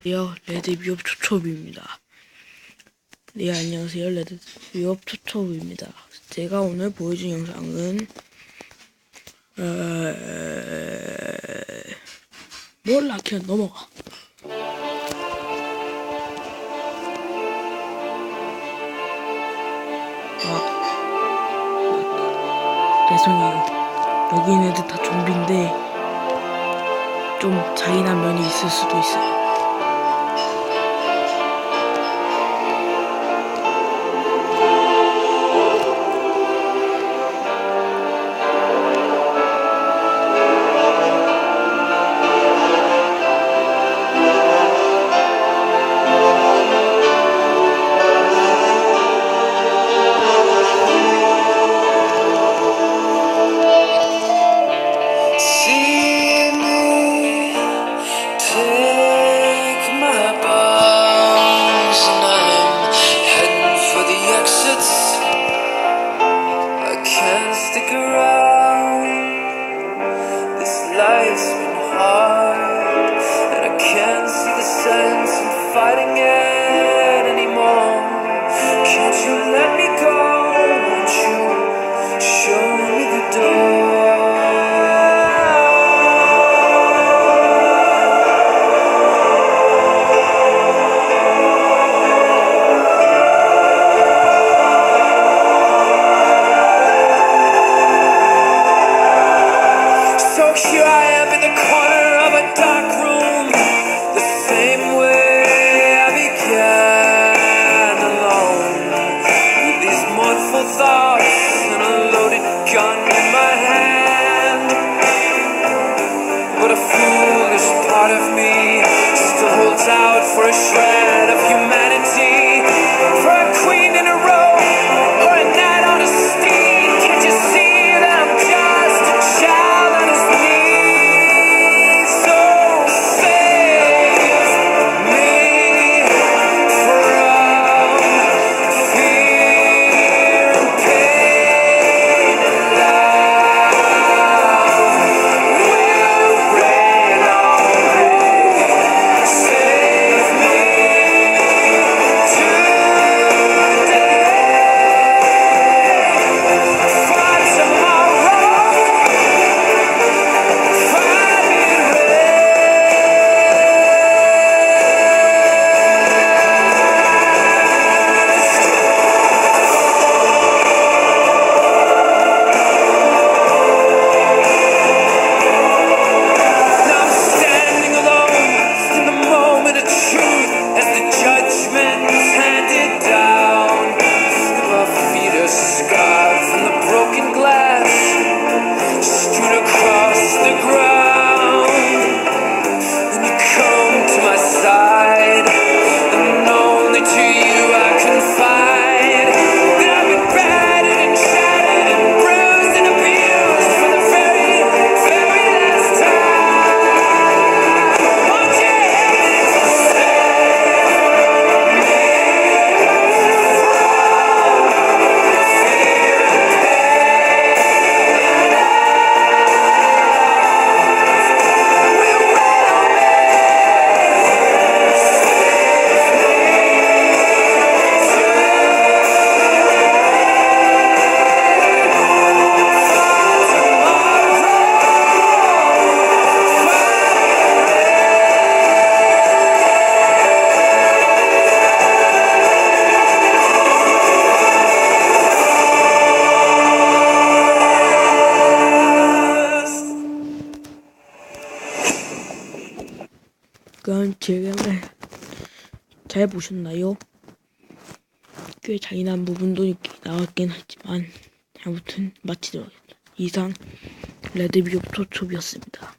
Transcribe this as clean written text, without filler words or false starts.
안녕하세요. 레드비옵 초초부입니다. 네, 안녕하세요. 레드비옵 초초부입니다. 제가 오늘 보여준 영상은 몰라, 그냥 넘어가. 죄송해요. 여기 있는 애들 다 좀비인데 좀 잔인한 면이 있을 수도 있어요. Stick around. This life's been hard, and I can't see the sense in fighting it anymore. Can't you let me go? Won't you show me the door? Here I am in the corner of a dark room, the same way I began, alone, with these mournful thoughts and a loaded gun in my hand. But a foolish part of me still holds out for a shred of humanity, for a queen in a robe or a knight on a steed. Can't you see that I'm just a child on his knees? So save me from fear and pain and love. Will rain on me. Save me today. For tomorrow, find me Now I'm standing alone in the moment of truth as the judgment's handed down. My feet are scarred from the broken glass strewn across the ground. And you come to my side, and only to you I confide that I've been battered and shattered and bruised and abused for the very, very last time. Won't you help me to save me 그럼 지금은 잘 보셨나요? 꽤 잔인한 부분도 나왔긴 하지만 아무튼 마치도록 하겠습니다. 이상 레드비옵 초초비였습니다.